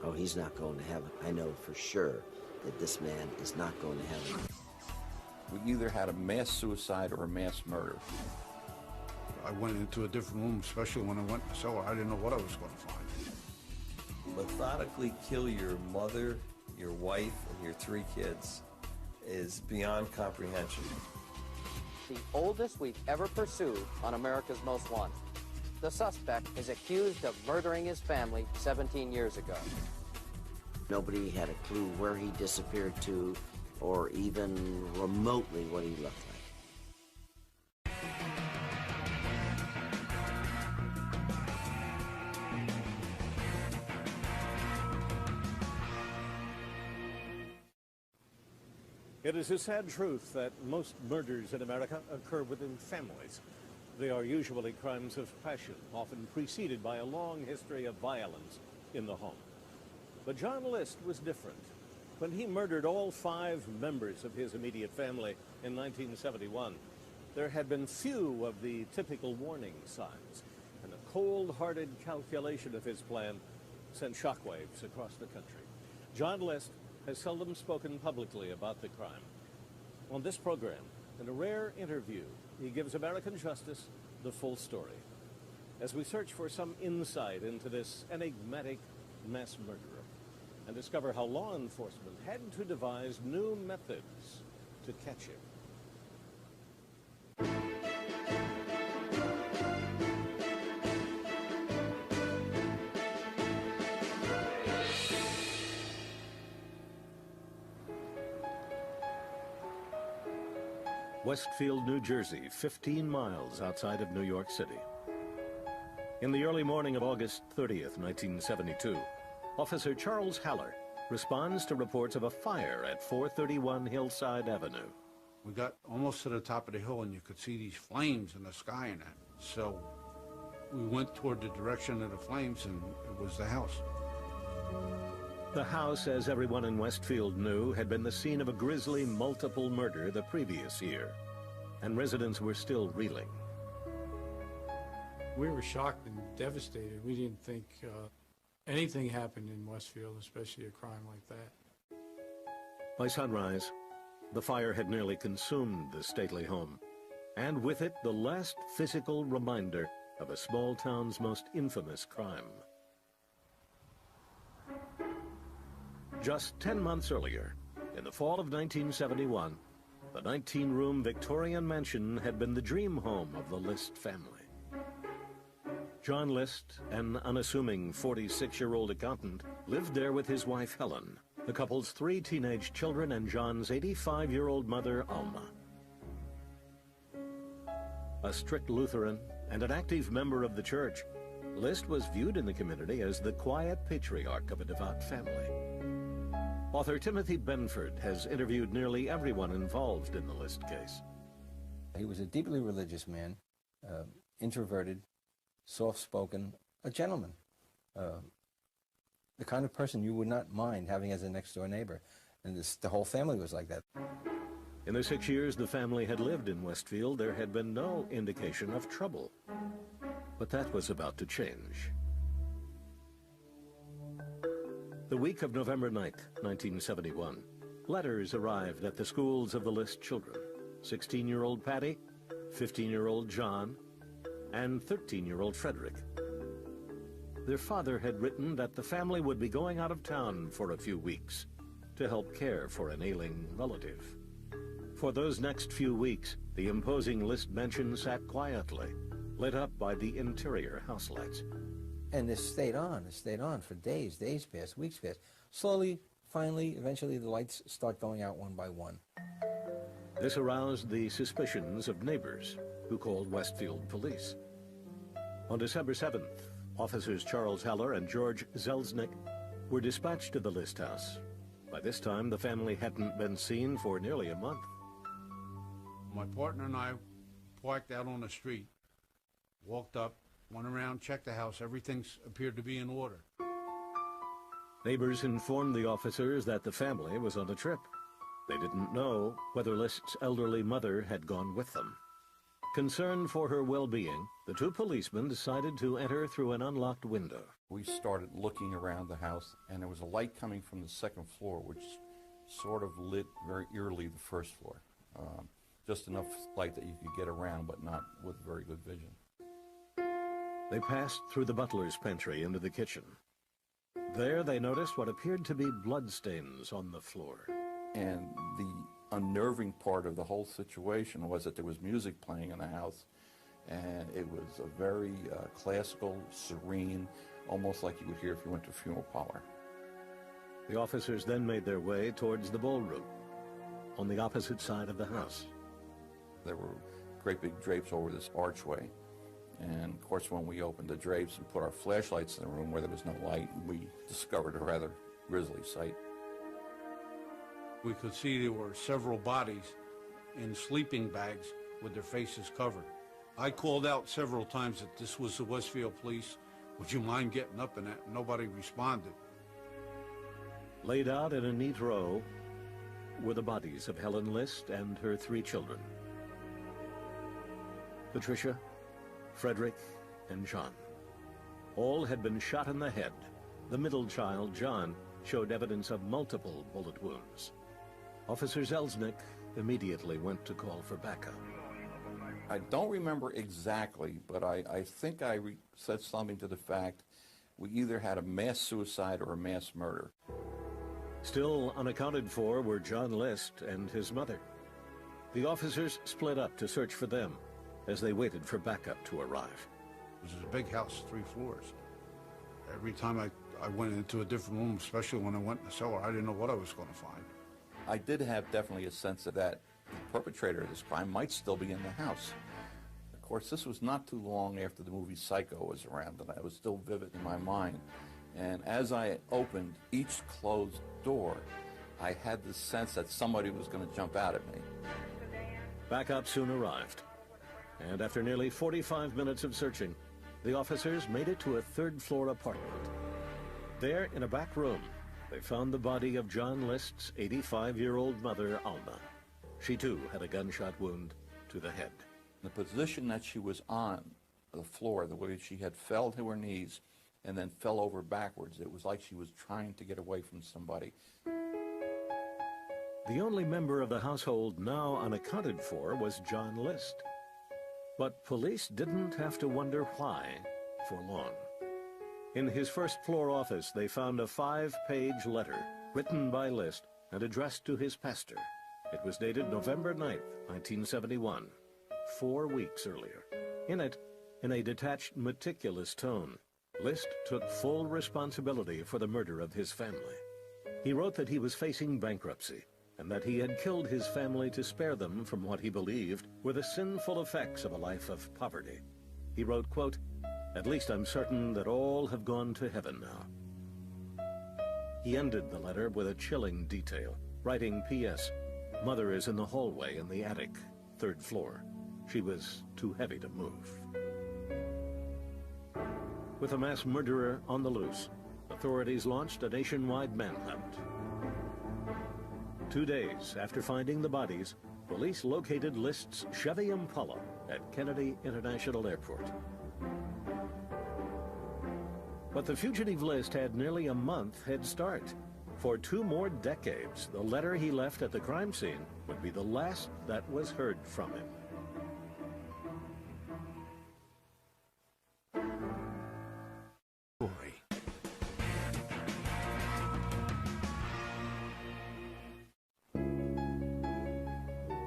Oh, he's not going to heaven. I know for sure that this man is not going to heaven. We either had a mass suicide or a mass murder. I went into a different room, especially when I went to the cellar. I didn't know what I was going to find. Methodically kill your mother, your wife, and your 3 kids is beyond comprehension. The oldest we've ever pursued on America's Most Wanted. The suspect is accused of murdering his family 17 years ago. Nobody had a clue where he disappeared to or even remotely what he looked like. It is a sad truth that most murders in America occur within families. They are usually crimes of passion, often preceded by a long history of violence in the home. But John List was different. When he murdered all 5 members of his immediate family in 1971, there had been few of the typical warning signs, and a cold-hearted calculation of his plan sent shockwaves across the country. John List has seldom spoken publicly about the crime. On this program, in a rare interview, he gives American justice the full story, as we search for some insight into this enigmatic mass murderer and discover how law enforcement had to devise new methods to catch him. Westfield, New Jersey, 15 miles outside of New York City. In the early morning of August 30th, 1972, Officer Charles Haller responds to reports of a fire at 431 Hillside Avenue. We got almost to the top of the hill and you could see these flames in the sky and that. So we went toward the direction of the flames and it was the house. The house, as everyone in Westfield knew, had been the scene of a grisly multiple murder the previous year, and residents were still reeling. We were shocked and devastated. We didn't think anything happened in Westfield, especially a crime like that. By sunrise, the fire had nearly consumed the stately home, and with it the last physical reminder of a small town's most infamous crime. Just 10 months earlier, in the fall of 1971, the 19-room Victorian mansion had been the dream home of the List family. John List, an unassuming 46-year-old accountant, lived there with his wife Helen, the couple's 3 teenage children, and John's 85-year-old mother Alma. A strict Lutheran and an active member of the church, List was viewed in the community as the quiet patriarch of a devout family. Author Timothy Benford has interviewed nearly everyone involved in the List case. He was a deeply religious man, introverted, soft-spoken, a gentleman, the kind of person you would not mind having as a next-door neighbor. And the whole family was like that. In the 6 years the family had lived in Westfield, there had been no indication of trouble. But that was about to change. The week of November 9th, 1971, letters arrived at the schools of the List children, 16-year-old Patty, 15-year-old John, and 13-year-old Frederick. Their father had written that the family would be going out of town for a few weeks to help care for an ailing relative. For those next few weeks, the imposing List mansion sat quietly, lit up by the interior house lights. And this stayed on for days passed, weeks passed. Slowly, finally, eventually the lights start going out one by one. This aroused the suspicions of neighbors who called Westfield police. On December 7th, officers Charles Haller and George Zelznick were dispatched to the List house. By this time, the family hadn't been seen for nearly a month. My partner and I parked out on the street, walked up, went around, checked the house. Everything appeared to be in order. Neighbors informed the officers that the family was on a trip. They didn't know whether List's elderly mother had gone with them. Concerned for her well-being, the two policemen decided to enter through an unlocked window. We started looking around the house, and there was a light coming from the second floor, which sort of lit very eerily the first floor. Just enough light that you could get around, but not with very good vision. They passed through the butler's pantry into the kitchen. There they noticed what appeared to be bloodstains on the floor. And the unnerving part of the whole situation was that there was music playing in the house, and it was a very classical, serene, almost like you would hear if you went to a funeral parlor. The officers then made their way towards the ballroom, on the opposite side of the house. There were great big drapes over this archway, and of course when we opened the drapes and put our flashlights in the room where there was no light, we discovered a rather grisly sight. We could see there were several bodies in sleeping bags with their faces covered. I called out several times that this was the Westfield police. Would you mind getting up in that? Nobody responded. Laid out in a neat row were the bodies of Helen List and her 3 children. Patricia, Frederick, and John. All had been shot in the head. The middle child, John, showed evidence of multiple bullet wounds. Officer Zelznick immediately went to call for backup. I don't remember exactly, but I think I said something to the fact we either had a mass suicide or a mass murder. Still unaccounted for were John List and his mother. The officers split up to search for them as they waited for backup to arrive. It was a big house, 3 floors. Every time I went into a different room, especially when I went in the cellar, I didn't know what I was going to find. I did have definitely a sense of that the perpetrator of this crime might still be in the house. Of course, this was not too long after the movie Psycho was around, and it was still vivid in my mind. And as I opened each closed door, I had the sense that somebody was going to jump out at me. Backup soon arrived, and after nearly 45 minutes of searching, the officers made it to a 3rd-floor apartment. There, in a back room, they found the body of John List's 85-year-old mother, Alma. She, too, had a gunshot wound to the head. The position that she was on the floor, the way she had fell to her knees and then fell over backwards, it was like she was trying to get away from somebody. The only member of the household now unaccounted for was John List. But police didn't have to wonder why for long. In his 1st-floor office, they found a 5-page letter written by List and addressed to his pastor. It was dated November 9th, 1971, 4 weeks earlier. In it, in a detached, meticulous tone, List took full responsibility for the murder of his family. He wrote that he was facing bankruptcy and that he had killed his family to spare them from what he believed were the sinful effects of a life of poverty. He wrote, quote, "At least I'm certain that all have gone to heaven now." He ended the letter with a chilling detail, writing, P.S., "Mother is in the hallway in the attic, 3rd floor. She was too heavy to move." With a mass murderer on the loose, authorities launched a nationwide manhunt. 2 days after finding the bodies, police located List's Chevy Impala at Kennedy International Airport. But the fugitive List had nearly a month head start. For 2 more decades, the letter he left at the crime scene would be the last that was heard from him.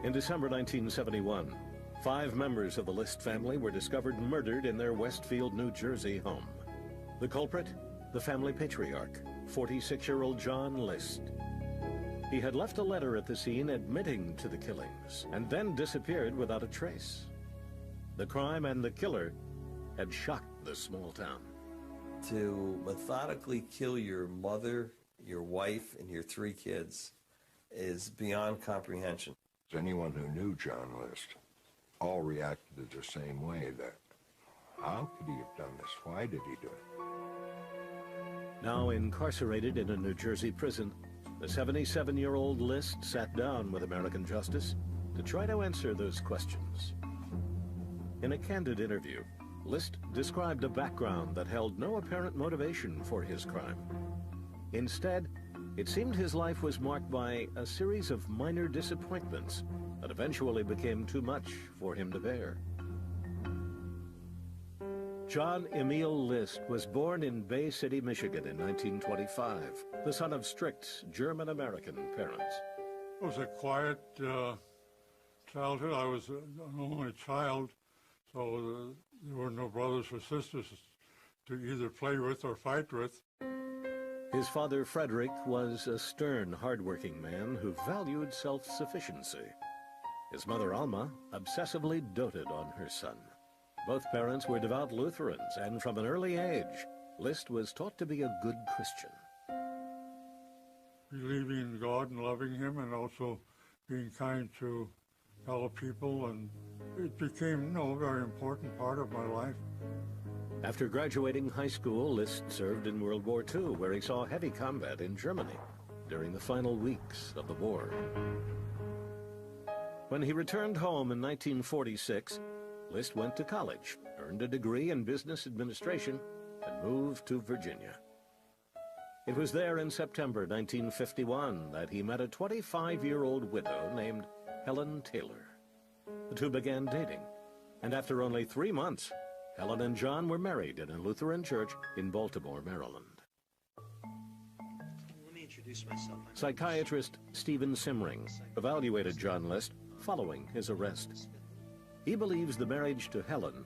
In December 1971, 5 members of the List family were discovered murdered in their Westfield, New Jersey home. The culprit? The family patriarch, 46-year-old John List. He had left a letter at the scene admitting to the killings and then disappeared without a trace. The crime and the killer had shocked the small town. To methodically kill your mother, your wife, and your 3 kids is beyond comprehension. Anyone who knew John List all reacted the same way, that how could he have done this? Why did he do it? Now incarcerated in a New Jersey prison, the 77-year-old List sat down with American justice to try to answer those questions. In a candid interview, List described a background that held no apparent motivation for his crime. Instead, it seemed his life was marked by a series of minor disappointments that eventually became too much for him to bear. John Emil List was born in Bay City, Michigan in 1925, the son of strict German-American parents. It was a quiet childhood. I was an only child, so there were no brothers or sisters to either play with or fight with. His father, Frederick, was a stern, hard-working man who valued self-sufficiency. His mother, Alma, obsessively doted on her son. Both parents were devout Lutherans, and from an early age, List was taught to be a good Christian. Believing in God and loving Him, and also being kind to fellow people, and it became a very important part of my life. After graduating high school, List served in World War II, where he saw heavy combat in Germany during the final weeks of the war. When he returned home in 1946, List went to college, earned a degree in business administration, and moved to Virginia. It was there in September 1951 that he met a 25-year-old widow named Helen Taylor. The two began dating, and after only 3 months, Helen and John were married in a Lutheran church in Baltimore, Maryland. Let me introduce myself. Psychiatrist Stephen Simring evaluated John List following his arrest. He believes the marriage to Helen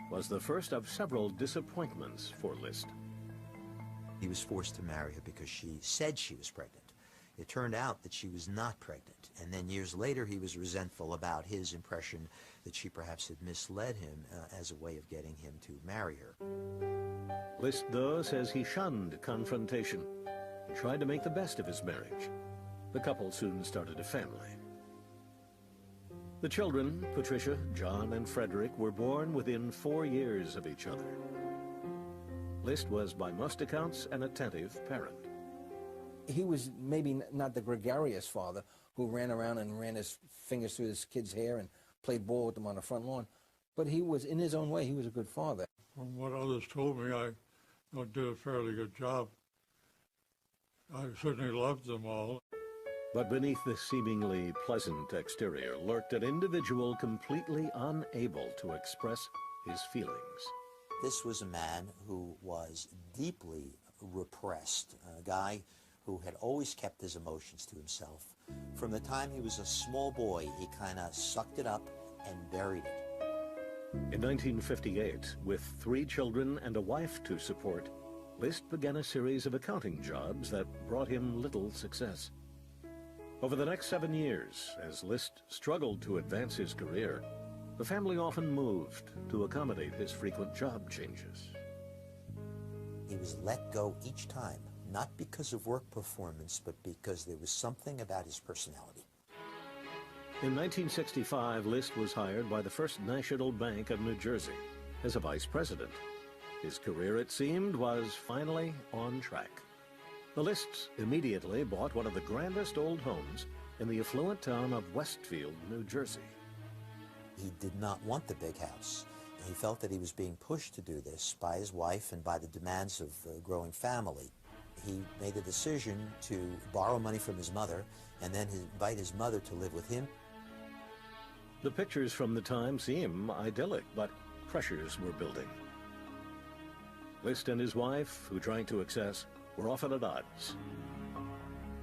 was the first of several disappointments for List. He was forced to marry her because she said she was pregnant. It turned out that she was not pregnant, and then years later he was resentful about his impression that she perhaps had misled him as a way of getting him to marry her. List, though, says he shunned confrontation and tried to make the best of his marriage. The couple soon started a family. The children, Patricia, John, and Frederick, were born within 4 years of each other. List was, by most accounts, an attentive parent. He was maybe not the gregarious father who ran around and ran his fingers through his kids' hair and played ball with them on the front lawn, but he was, in his own way, he was a good father. From what others told me, I did a fairly good job. I certainly loved them all. But beneath the seemingly pleasant exterior lurked an individual completely unable to express his feelings. This was a man who was deeply repressed, a guy who had always kept his emotions to himself. From the time he was a small boy, he kind of sucked it up and buried it. In 1958, with 3 children and a wife to support, List began a series of accounting jobs that brought him little success. Over the next 7 years, as List struggled to advance his career, the family often moved to accommodate his frequent job changes. He was let go each time, not because of work performance, but because there was something about his personality. In 1965, List was hired by the First National Bank of New Jersey as a vice president. His career, it seemed, was finally on track. The Lists immediately bought one of the grandest old homes in the affluent town of Westfield, New Jersey. He did not want the big house. He felt that he was being pushed to do this by his wife and by the demands of a growing family. He made the decision to borrow money from his mother and then invite his mother to live with him. The pictures from the time seem idyllic, but pressures were building. List and his wife, who tried to access, were often at odds.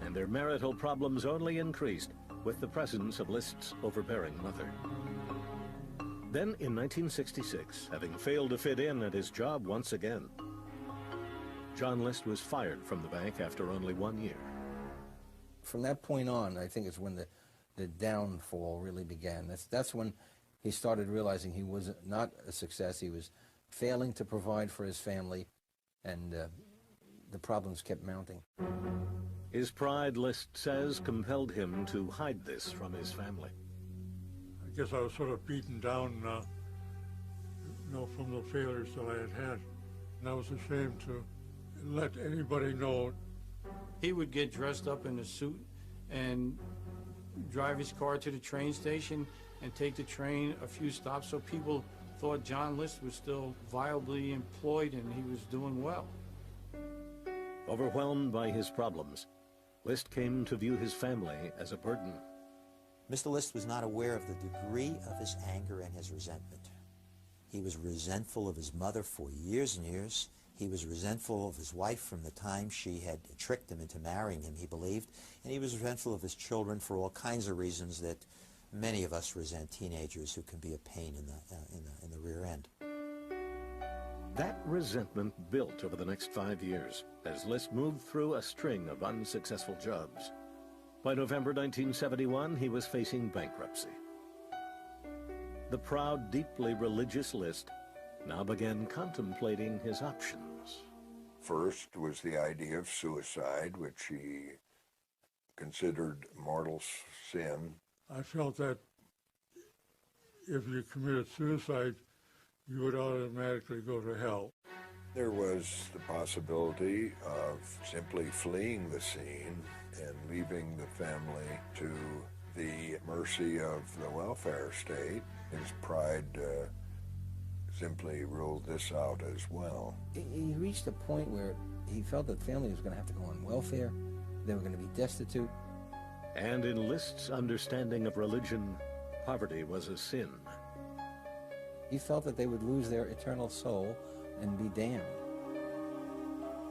And their marital problems only increased with the presence of List's overbearing mother. Then, in 1966, having failed to fit in at his job once again, John List was fired from the bank after only 1 year. From that point on, I think it's when the downfall really began. That's when he started realizing he was not a success. He was failing to provide for his family, and the problems kept mounting. His pride, List says, compelled him to hide this from his family. I guess I was sort of beaten down, from the failures that I had had. And I was ashamed to let anybody know. He would get dressed up in a suit and drive his car to the train station and take the train a few stops so people thought John List was still viably employed and he was doing well. Overwhelmed by his problems, List came to view his family as a burden. Mr. List was not aware of the degree of his anger and his resentment. He was resentful of his mother for years and years. He was resentful of his wife from the time she had tricked him into marrying him, he believed. And he was resentful of his children for all kinds of reasons that many of us resent teenagers who can be a pain in the rear end. That resentment built over the next 5 years as List moved through a string of unsuccessful jobs. By November 1971, he was facing bankruptcy. The proud, deeply religious List now began contemplating his options. First was the idea of suicide, which he considered mortal sin. I felt that if you committed suicide, you would automatically go to hell. There was the possibility of simply fleeing the scene and leaving the family to the mercy of the welfare state. His pride simply ruled this out as well. He reached a point where he felt that family was going to have to go on welfare. They were going to be destitute. And in List's understanding of religion, poverty was a sin. He felt that they would lose their eternal soul and be damned.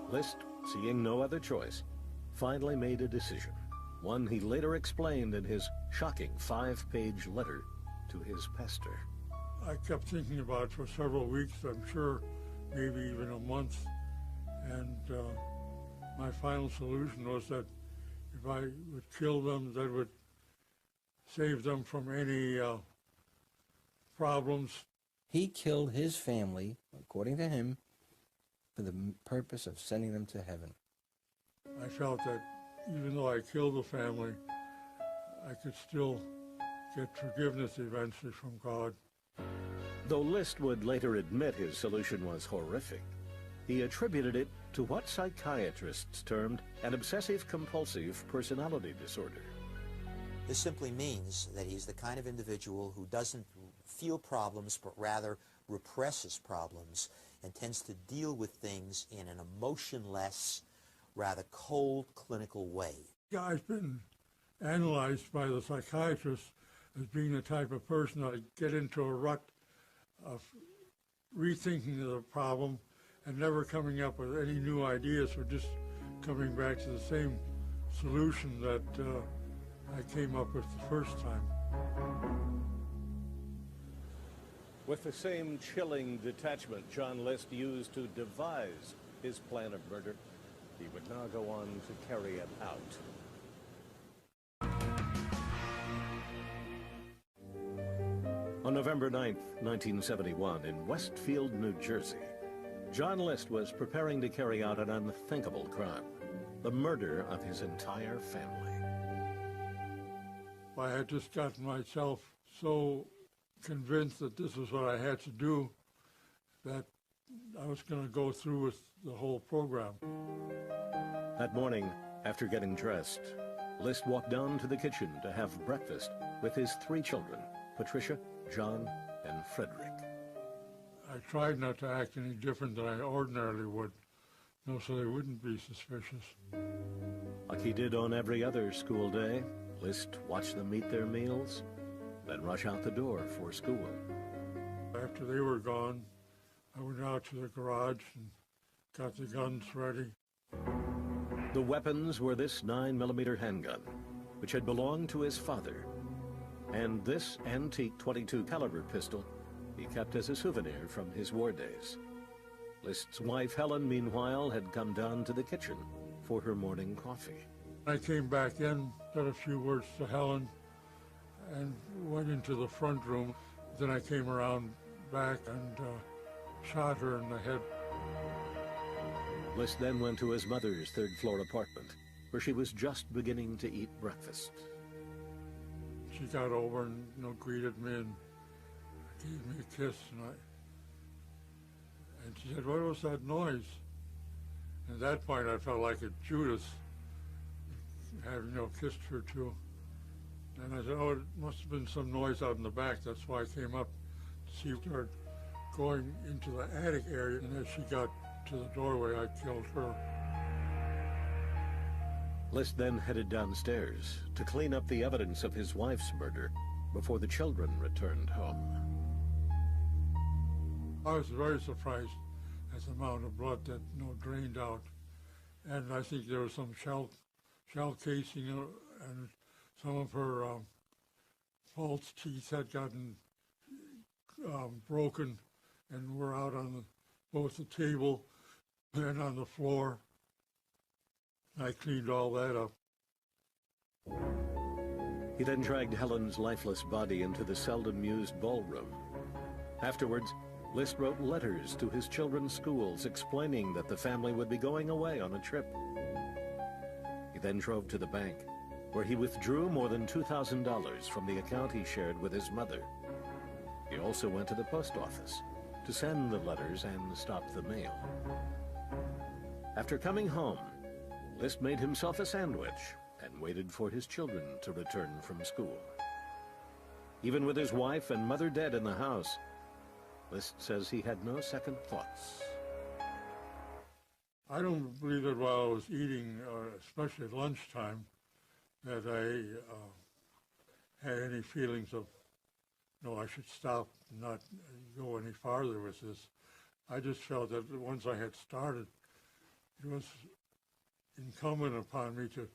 List, seeing no other choice, finally made a decision, one he later explained in his shocking 5-page letter to his pastor. I kept thinking about it for several weeks, I'm sure, maybe even a month, and my final solution was that if I would kill them, that would save them from any problems. He killed his family, according to him, for the purpose of sending them to heaven. I felt that even though I killed the family, I could still get forgiveness eventually from God. Though List would later admit his solution was horrific, he attributed it to what psychiatrists termed an obsessive-compulsive personality disorder. This simply means that he's the kind of individual who doesn't feel problems, but rather represses problems and tends to deal with things in an emotionless, rather cold, clinical way. I've been analyzed by the psychiatrist as being the type of person that get into a rut of rethinking the problem and never coming up with any new ideas, or just coming back to the same solution that I came up with the first time. With the same chilling detachment John List used to devise his plan of murder, he would now go on to carry it out. On November 9th, 1971, in Westfield, New Jersey, John List was preparing to carry out an unthinkable crime, the murder of his entire family. I had just gotten myself so convinced that this was what I had to do that I was going to go through with the whole program. That morning, after getting dressed, List walked down to the kitchen to have breakfast with his 3 children, Patricia, John, and Frederick. I tried not to act any different than I ordinarily would, so they wouldn't be suspicious. Like he did on every other school day, List watched them eat their meals, then rush out the door for school. After they were gone, I went out to the garage and got the guns ready. The weapons were this 9mm handgun, which had belonged to his father, and this antique .22 caliber pistol he kept as a souvenir from his war days. List's wife, Helen, meanwhile, had come down to the kitchen for her morning coffee. I came back in, said a few words to Helen, and went into the front room. Then I came around back and shot her in the head. List then went to his mother's 3rd-floor apartment, where she was just beginning to eat breakfast. She got over and greeted me and gave me a kiss, and she said, "What was that noise?" And at that point, I felt like a Judas, having kissed her too. And I said, "Oh, it must have been some noise out in the back. That's why I came up to see her." going into the attic area, and as she got to the doorway, I killed her. List then headed downstairs to clean up the evidence of his wife's murder before the children returned home. I was very surprised at the amount of blood that drained out, and I think there was some shell casing, and some of her false teeth had gotten broken and were out on both the table and on the floor. I cleaned all that up. He then dragged Helen's lifeless body into the seldom used ballroom. Afterwards, List wrote letters to his children's schools explaining that the family would be going away on a trip. He then drove to the bank, where he withdrew more than $2,000 from the account he shared with his mother. He also went to the post office to send the letters and stop the mail. After coming home, List made himself a sandwich and waited for his children to return from school. Even with his wife and mother dead in the house, List says he had no second thoughts. I don't believe that while I was eating, especially at lunchtime, that I had any feelings of, no, I should stop and not go any farther with this. I just felt that once I had started, it was incumbent upon me to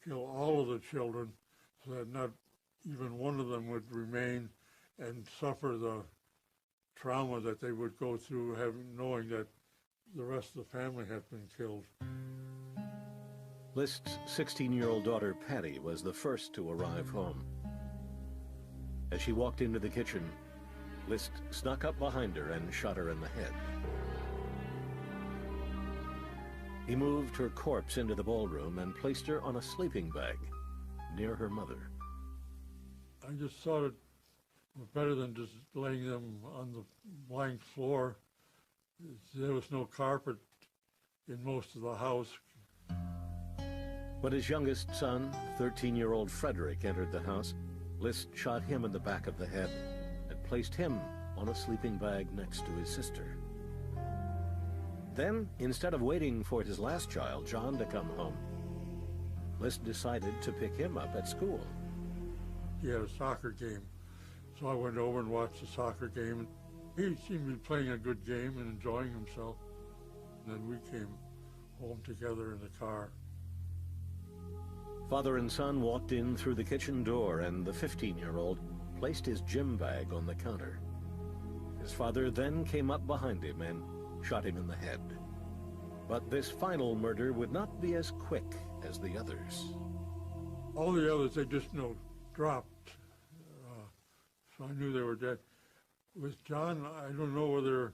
kill all of the children so that not even one of them would remain and suffer the trauma that they would go through knowing that the rest of the family had been killed. List's 16-year-old daughter, Patty, was the first to arrive home. As she walked into the kitchen, List snuck up behind her and shot her in the head. He moved her corpse into the ballroom and placed her on a sleeping bag near her mother. I just thought it was better than just laying them on the blank floor. There was no carpet in most of the house. When his youngest son, 13-year-old Frederick, entered the house, List shot him in the back of the head and placed him on a sleeping bag next to his sister. Then, instead of waiting for his last child, John, to come home, List decided to pick him up at school. He had a soccer game, so I went over and watched the soccer game. He seemed to be playing a good game and enjoying himself. And then we came home together in the car. Father and son walked in through the kitchen door, and the 15-year-old placed his gym bag on the counter. His father then came up behind him and shot him in the head. But this final murder would not be as quick as the others. All the others, they just dropped. So I knew they were dead. With John, I don't know whether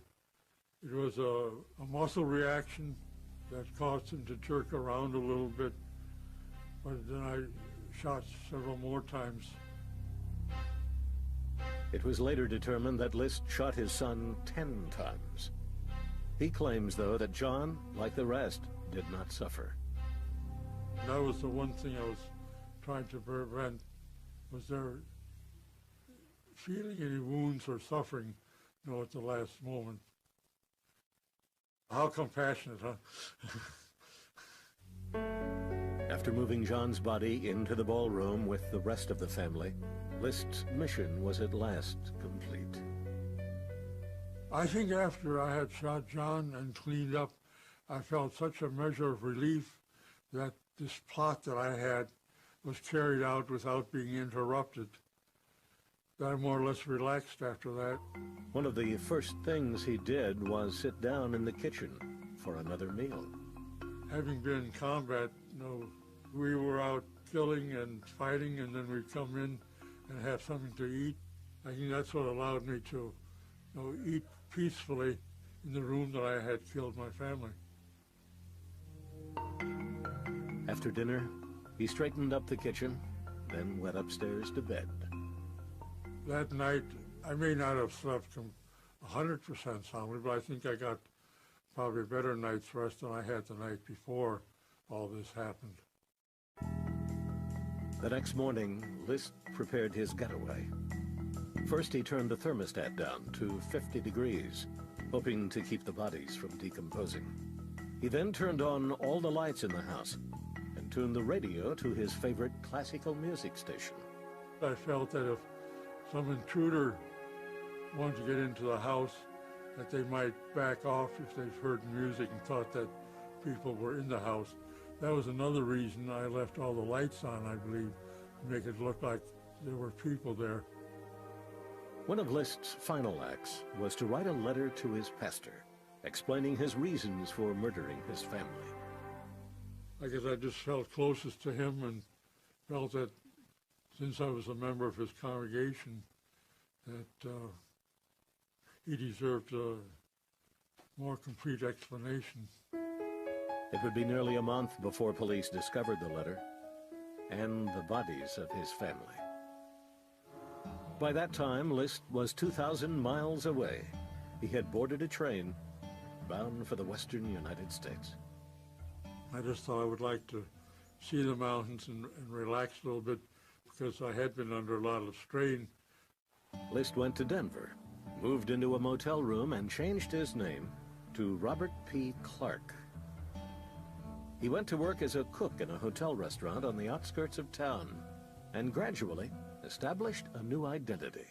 it was a muscle reaction that caused him to jerk around a little bit, but then I shot several more times. It was later determined that List shot his son 10 times. He claims, though, that John, like the rest, did not suffer. That was the one thing I was trying to prevent, was there feeling any wounds or suffering, at the last moment. How compassionate, huh? After moving John's body into the ballroom with the rest of the family, List's mission was at last complete. I think after I had shot John and cleaned up, I felt such a measure of relief that this plot that I had was carried out without being interrupted. I more or less relaxed after that. One of the first things he did was sit down in the kitchen for another meal. Having been in combat, we were out killing and fighting, and then we'd come in and have something to eat. I think that's what allowed me to eat peacefully in the room that I had killed my family. After dinner, he straightened up the kitchen, then went upstairs to bed. That night, I may not have slept 100% soundly, but I think I got probably a better night's rest than I had the night before all this happened. The next morning, List prepared his getaway. First, he turned the thermostat down to 50 degrees, hoping to keep the bodies from decomposing. He then turned on all the lights in the house and tuned the radio to his favorite classical music station. I felt that if some intruder wanted to get into the house, that they might back off if they've heard music and thought that people were in the house. That was another reason I left all the lights on, I believe, to make it look like there were people there. One of List's final acts was to write a letter to his pastor, explaining his reasons for murdering his family. I guess I just felt closest to him and felt that since I was a member of his congregation, that he deserved a more complete explanation. It would be nearly a month before police discovered the letter and the bodies of his family. By that time, List was 2,000 miles away. He had boarded a train bound for the western United States. I just thought I would like to see the mountains and relax a little bit because I had been under a lot of strain. List went to Denver, moved into a motel room, and changed his name to Robert P. Clark. He went to work as a cook in a hotel restaurant on the outskirts of town and gradually established a new identity.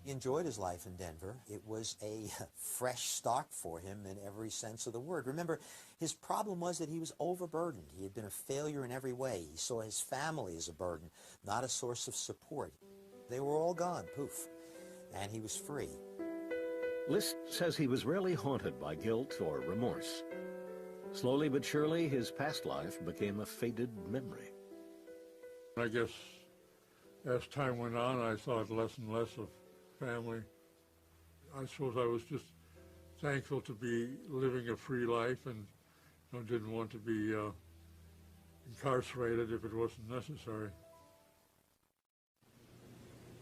He enjoyed his life in Denver. It was a fresh start for him in every sense of the word. Remember, his problem was that he was overburdened. He had been a failure in every way. He saw his family as a burden, not a source of support. They were all gone, poof, and he was free. List says he was rarely haunted by guilt or remorse. Slowly but surely, his past life became a faded memory. I guess as time went on, I thought less and less of family. I suppose I was just thankful to be living a free life and didn't want to be incarcerated if it wasn't necessary.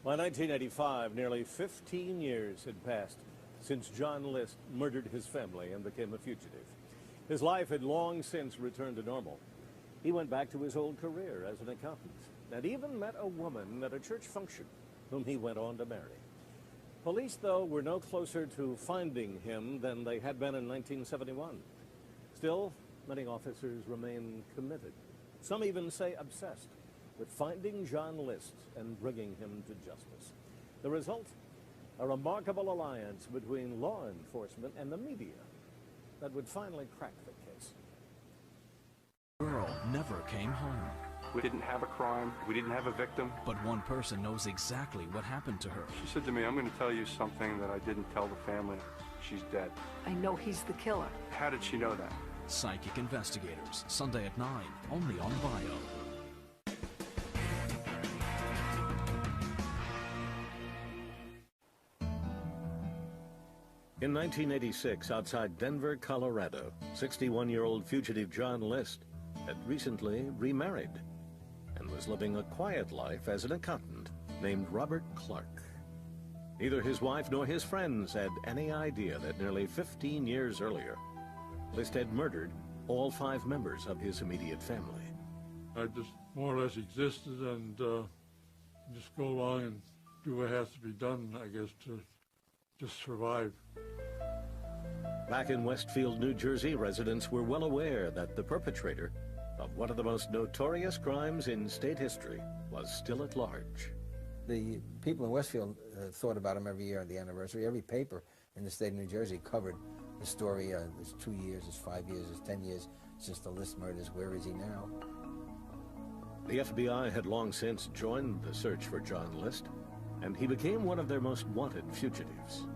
By 1985, nearly 15 years had passed since John List murdered his family and became a fugitive. His life had long since returned to normal. He went back to his old career as an accountant and even met a woman at a church function whom he went on to marry. Police, though, were no closer to finding him than they had been in 1971. Still, many officers remain committed. Some even say obsessed with finding John List and bringing him to justice. The result? A remarkable alliance between law enforcement and the media that would finally crack the case. The girl never came home. We didn't have a crime. We didn't have a victim. But one person knows exactly what happened to her. She said to me, I'm going to tell you something that I didn't tell the family. She's dead. I know he's the killer. How did she know that? Psychic Investigators, Sunday at 9, only on Bio. In 1986, outside Denver, Colorado, 61-year-old fugitive John List had recently remarried and was living a quiet life as an accountant named Robert Clark. Neither his wife nor his friends had any idea that nearly 15 years earlier, List had murdered all 5 members of his immediate family. I just more or less existed and just go along and do what has to be done, I guess, to just survive. Back in Westfield, New Jersey, residents were well aware that the perpetrator of one of the most notorious crimes in state history was still at large. The people in Westfield thought about him every year at the anniversary. Every paper in the state of New Jersey covered the story. It's 2 years, it's 5 years, it's 10 years since the List murders. Where is he now? The FBI had long since joined the search for John List, and he became one of their most wanted fugitives.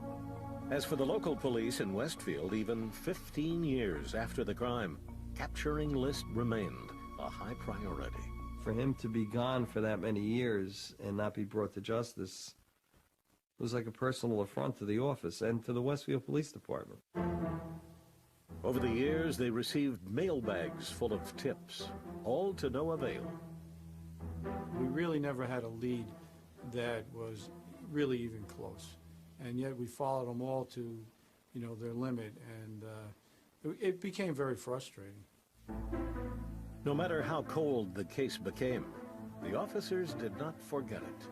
As for the local police in Westfield, even 15 years after the crime, capturing List remained a high priority. For him to be gone for that many years and not be brought to justice was like a personal affront to the office and to the Westfield Police Department. Over the years, they received mailbags full of tips, all to no avail. We really never had a lead that was really even close. And yet we followed them all to, their limit, and it became very frustrating. No matter how cold the case became, the officers did not forget it.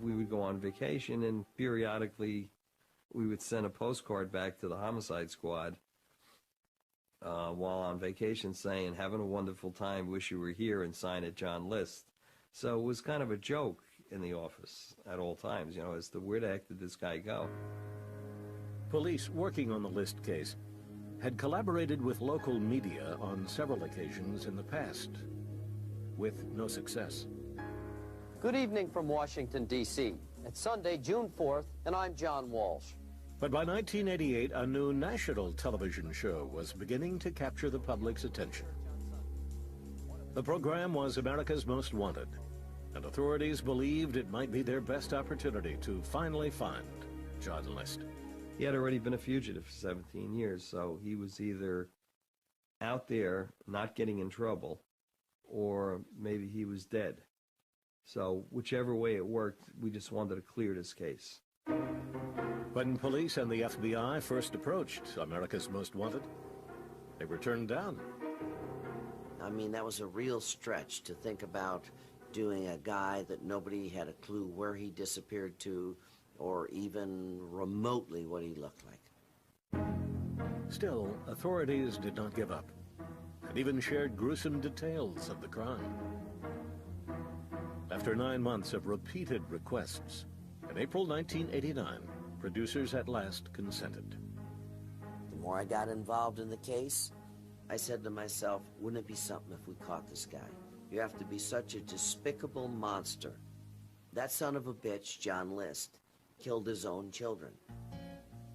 we would go on vacation, and periodically we would send a postcard back to the homicide squad while on vacation saying, having a wonderful time, wish you were here, and sign it John List. So it was kind of a joke in the office at all times, as to where the heck did this guy go? Police working on the List case had collaborated with local media on several occasions in the past, with no success. Good evening from Washington, D.C. It's Sunday, June 4th, and I'm John Walsh. But by 1988, a new national television show was beginning to capture the public's attention. The program was America's Most Wanted, and authorities believed it might be their best opportunity to finally find John List. He had already been a fugitive for 17 years, so he was either out there not getting in trouble, or maybe he was dead. So whichever way it worked, we just wanted to clear this case. When police and the FBI first approached America's Most Wanted, they were turned down. I mean, that was a real stretch to think about doing a guy that nobody had a clue where he disappeared to, or even remotely what he looked like. Still, authorities did not give up, and even shared gruesome details of the crime. After 9 months of repeated requests, in April 1989, producers at last consented. The more I got involved in the case, I said to myself, wouldn't it be something if we caught this guy? You have to be such a despicable monster. That son of a bitch, John List, killed his own children.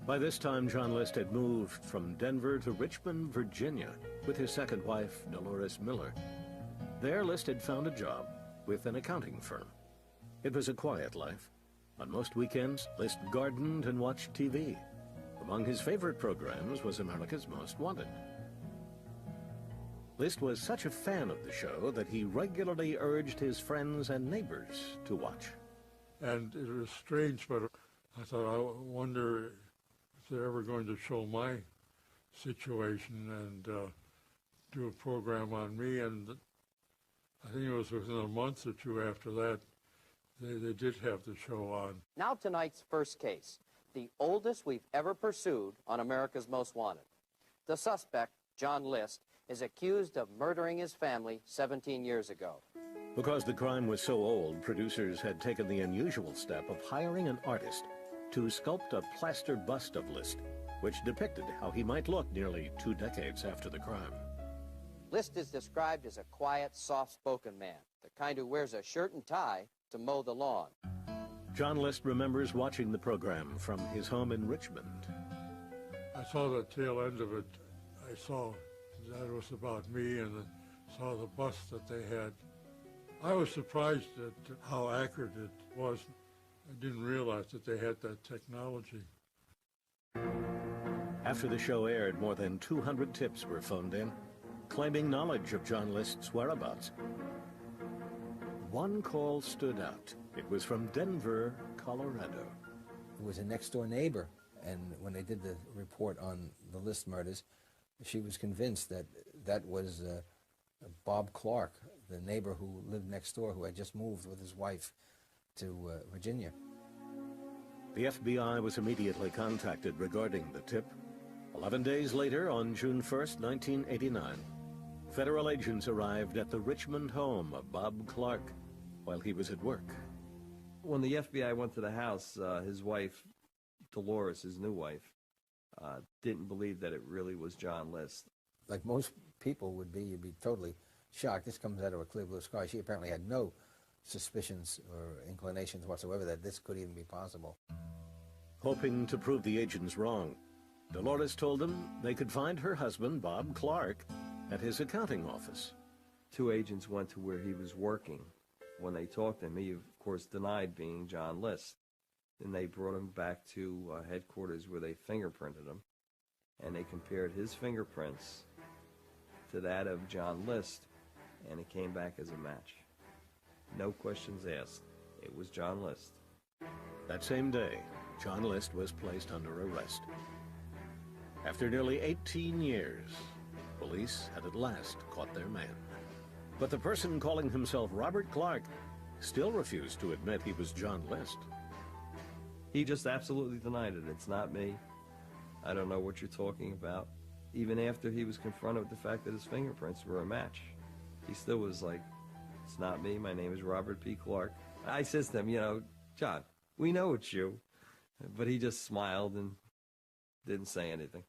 By this time, John List had moved from Denver to Richmond, Virginia, with his second wife, Dolores Miller. There, List had found a job with an accounting firm. It was a quiet life. On most weekends, List gardened and watched TV. Among his favorite programs was America's Most Wanted. List was such a fan of the show that he regularly urged his friends and neighbors to watch. And it was strange, but I thought, I wonder if they're ever going to show my situation and do a program on me. And I think it was within a month or two after that, they did have the show on. Now tonight's first case, the oldest we've ever pursued on America's Most Wanted. The suspect, John List, is accused of murdering his family 17 years ago. Because the crime was so old, producers had taken the unusual step of hiring an artist to sculpt a plaster bust of List, which depicted how he might look nearly 2 decades after the crime. List is described as a quiet, soft-spoken man, the kind who wears a shirt and tie to mow the lawn. John List remembers watching the program from his home in Richmond. I saw the tail end of it. I saw that it was about me, and saw the bust that they had. I was surprised at how accurate it was. I didn't realize that they had that technology. After the show aired, more than 200 tips were phoned in, claiming knowledge of John List's whereabouts. One call stood out. It was from Denver, Colorado. It was a next-door neighbor, and when they did the report on the List murders, she was convinced that that was Bob Clark, the neighbor who lived next door, who had just moved with his wife to Virginia. The FBI was immediately contacted regarding the tip. 11 days later, on June 1st, 1989, federal agents arrived at the Richmond home of Bob Clark while he was at work. When the FBI went to the house, his wife, Dolores, his new wife, didn't believe that it really was John List. Like most people would be, you'd be totally shocked. This comes out of a clear blue sky. She apparently had no suspicions or inclinations whatsoever that this could even be possible. Hoping to prove the agents wrong, Dolores told them they could find her husband, Bob Clark, at his accounting office. 2 agents went to where he was working. When they talked to him, he, of course, denied being John List. Then they brought him back to headquarters where they fingerprinted him, and they compared his fingerprints to that of John List, and it came back as a match. No questions asked. It was John List. That same day, John List was placed under arrest. After nearly 18 years, police had at last caught their man. But the person calling himself Robert Clark still refused to admit he was John List. He just absolutely denied it. It's not me. I don't know what you're talking about. Even after he was confronted with the fact that his fingerprints were a match, he still was like, it's not me. My name is Robert P. Clark. I says to him, you know, John, we know it's you. But he just smiled and didn't say anything.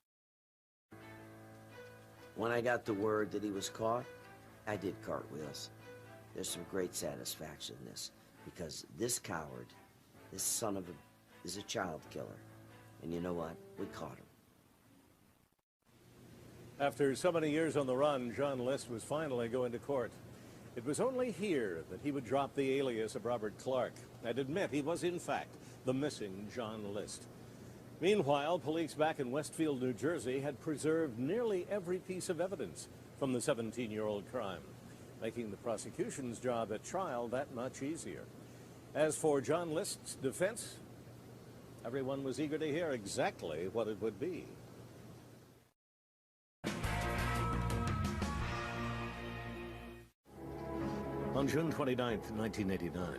When I got the word that he was caught, I did cartwheels. There's some great satisfaction in this, because this coward, this son of a, is a child killer. And you know what? We caught him. After so many years on the run, John List was finally going to court. It was only here that he would drop the alias of Robert Clark and admit he was, in fact, the missing John List. Meanwhile, police back in Westfield, New Jersey, had preserved nearly every piece of evidence from the 17-year-old crime, making the prosecution's job at trial that much easier. As for John List's defense, everyone was eager to hear exactly what it would be. On June 29, 1989,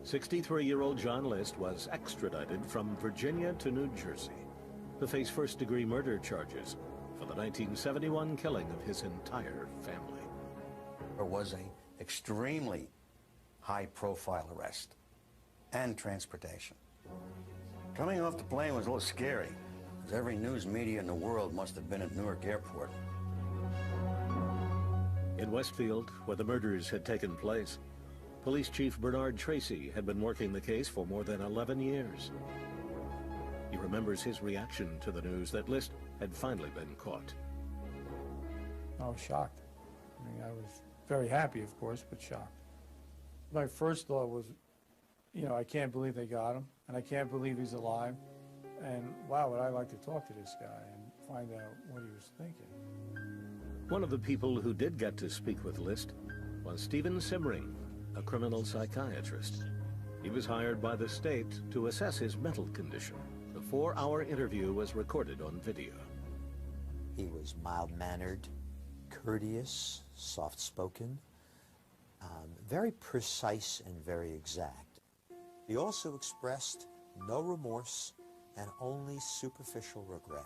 63-year-old John List was extradited from Virginia to New Jersey to face first-degree murder charges for the 1971 killing of his entire family. There was an extremely high-profile arrest and transportation. Coming off the plane was a little scary, because every news media in the world must have been at Newark Airport. In Westfield, where the murders had taken place, Police Chief Bernard Tracy had been working the case for more than 11 years. He remembers his reaction to the news that List had finally been caught. I was shocked. I mean, I was very happy, of course, but shocked. My first thought was, you know, I can't believe they got him, and I can't believe he's alive. And wow, would I like to talk to this guy and find out what he was thinking. One of the people who did get to speak with List was Stephen Simring, a criminal psychiatrist. He was hired by the state to assess his mental condition. The 4-hour interview was recorded on video. He was mild-mannered, courteous, soft-spoken, very precise and very exact. He also expressed no remorse and only superficial regret.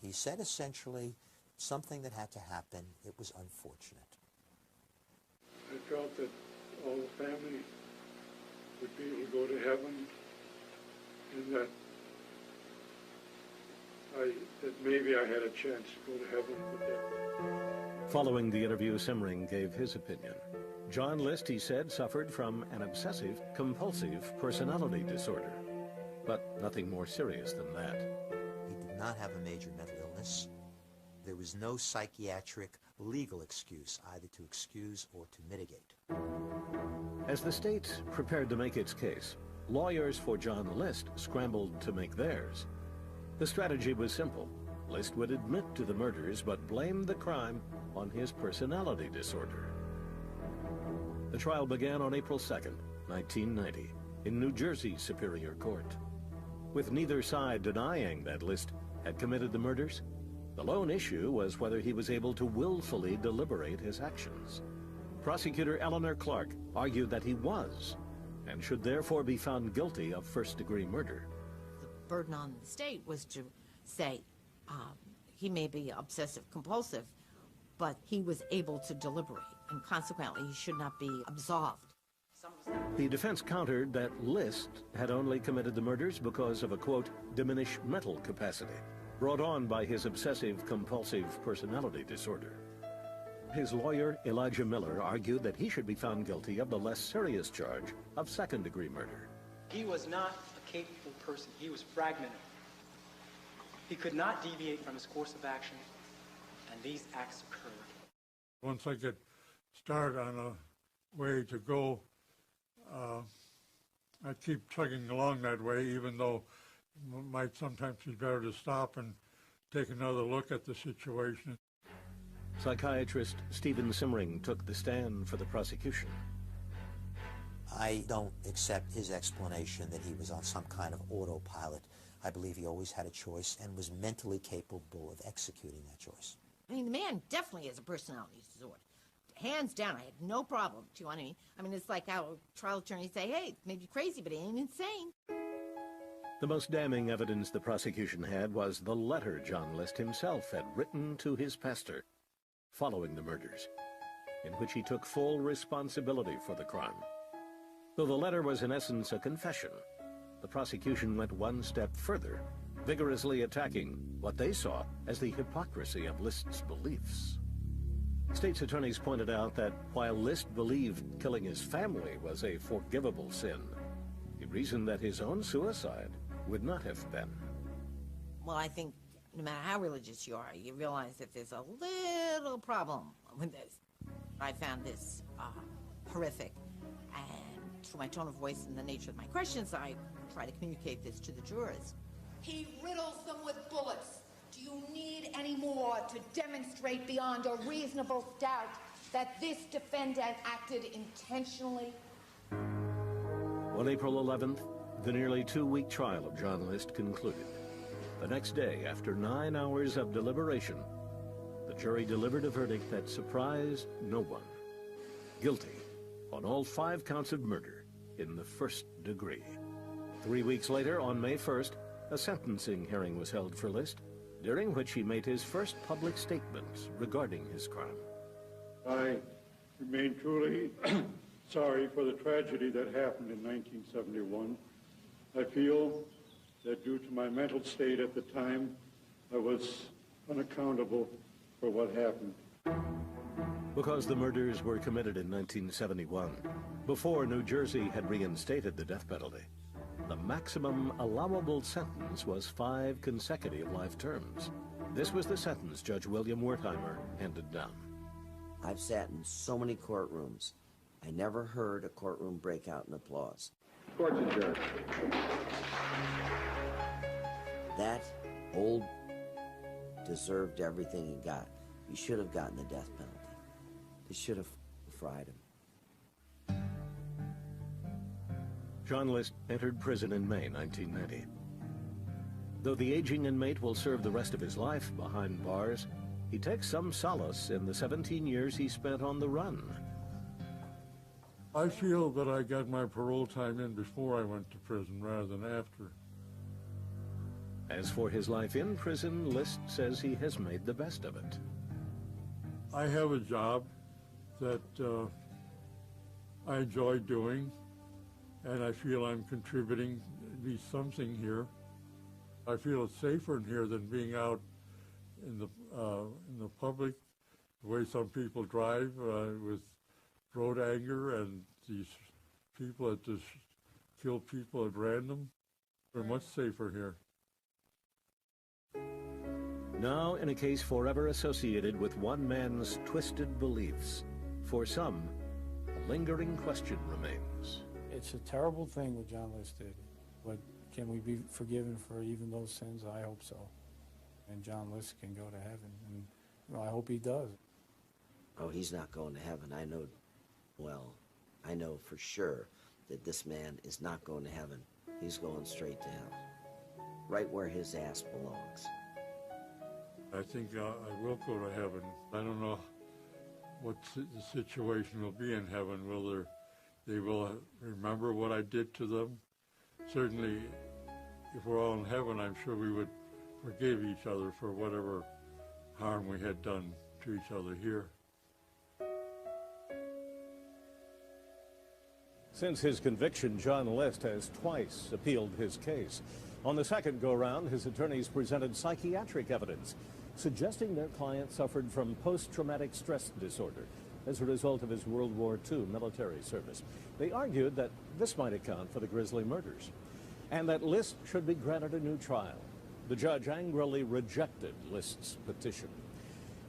He said essentially, something that had to happen, it was unfortunate. I felt that all the family would be able to go to heaven, and that maybe I had a chance to go to heaven with them. Following the interview, Simring gave his opinion. John List, he said, suffered from an obsessive-compulsive personality disorder, but nothing more serious than that. He did not have a major mental illness. There was no psychiatric legal excuse, either to excuse or to mitigate. As the state prepared to make its case, lawyers for John List scrambled to make theirs. The strategy was simple. List would admit to the murders, but blame the crime on his personality disorder. The trial began on April 2nd, 1990, in New Jersey Superior Court. With neither side denying that List had committed the murders, the lone issue was whether he was able to willfully deliberate his actions. Prosecutor Eleanor Clark argued that he was, and should therefore be found guilty of first-degree murder. The burden on the state was to say he may be obsessive-compulsive, but he was able to deliberate, and consequently he should not be absolved. The defense countered that List had only committed the murders because of a, quote, diminished mental capacity, brought on by his obsessive-compulsive personality disorder. His lawyer, Elijah Miller, argued that he should be found guilty of the less serious charge of second-degree murder. He was not a capable person. He was fragmented. He could not deviate from his course of action, and these acts occurred. Once I get started on a way to go, I keep chugging along that way, even though it might sometimes be better to stop and take another look at the situation. Psychiatrist Stephen Simring took the stand for the prosecution. I don't accept his explanation that he was on some kind of autopilot. I believe he always had a choice and was mentally capable of executing that choice. I mean, the man definitely has a personality disorder. hands down, I had no problem. Do you want any? I mean, it's like how trial attorneys say, hey, it may be crazy, but it ain't insane. The most damning evidence the prosecution had was the letter John List himself had written to his pastor following the murders, in which he took full responsibility for the crime. Though the letter was in essence a confession, the prosecution went one step further, vigorously attacking what they saw as the hypocrisy of List's beliefs. State's attorneys pointed out that while List believed killing his family was a forgivable sin, he reasoned that his own suicide would not have been. Well, I think no matter how religious you are, you realize that there's a little problem with this. I found this horrific, and through my tone of voice and the nature of my questions, I try to communicate this to the jurors. He riddles them with bullets. Do you need any more to demonstrate beyond a reasonable doubt that this defendant acted intentionally? On April 11th, the nearly 2-week trial of John List concluded. The next day, after 9 hours of deliberation, the jury delivered a verdict that surprised no one. Guilty on all 5 counts of murder in the first degree. 3 weeks later, on May 1st, a sentencing hearing was held for List, during which he made his first public statement regarding his crime. I remain truly sorry for the tragedy that happened in 1971. I feel that due to my mental state at the time, I was unaccountable for what happened. Because the murders were committed in 1971, before New Jersey had reinstated the death penalty, the maximum allowable sentence was 5 consecutive life terms. This was the sentence Judge William Wertheimer handed down. I've sat in so many courtrooms. I never heard a courtroom break out in applause. Court's adjourned. That old deserved everything he got. He should have gotten the death penalty. They should have fried him. John List entered prison in May 1990. Though the aging inmate will serve the rest of his life behind bars, he takes some solace in the 17 years he spent on the run. I feel that I got my parole time in before I went to prison rather than after. As for his life in prison, List says he has made the best of it. I have a job that I enjoy doing, and I feel I'm contributing at least something here. I feel it's safer in here than being out in the public, the way some people drive with road anger and these people that just kill people at random. They're much safer here. Now in a case forever associated with one man's twisted beliefs, for some, a lingering question remains. It's a terrible thing what John List did, but can we be forgiven for even those sins? I hope so. And John List can go to heaven, and well, I hope he does. Oh, he's not going to heaven. I know for sure that this man is not going to heaven. He's going straight to hell, right where his ass belongs. I think I will go to heaven. I don't know what the situation will be in heaven. They will remember what I did to them? Certainly, if we're all in heaven, I'm sure we would forgive each other for whatever harm we had done to each other here. Since his conviction, John List has twice appealed his case. On the second go-round, his attorneys presented psychiatric evidence suggesting their client suffered from post-traumatic stress disorder as a result of his World War II military service. They argued that this might account for the grisly murders and that List should be granted a new trial. The judge angrily rejected List's petition.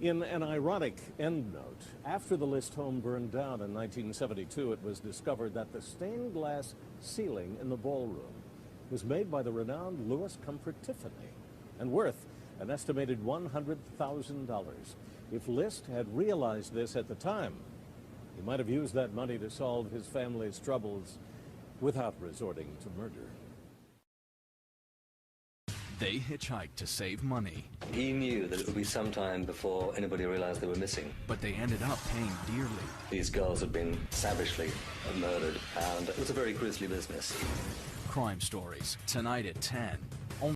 In an ironic endnote, after the List home burned down in 1972, it was discovered that the stained glass ceiling in the ballroom was made by the renowned Louis Comfort Tiffany and worth an estimated $100,000. If List had realized this at the time, he might have used that money to solve his family's troubles without resorting to murder. They hitchhiked to save money. He knew that it would be some time before anybody realized they were missing. But they ended up paying dearly. These girls had been savagely murdered, and it was a very grisly business. Crime Stories, tonight at 10.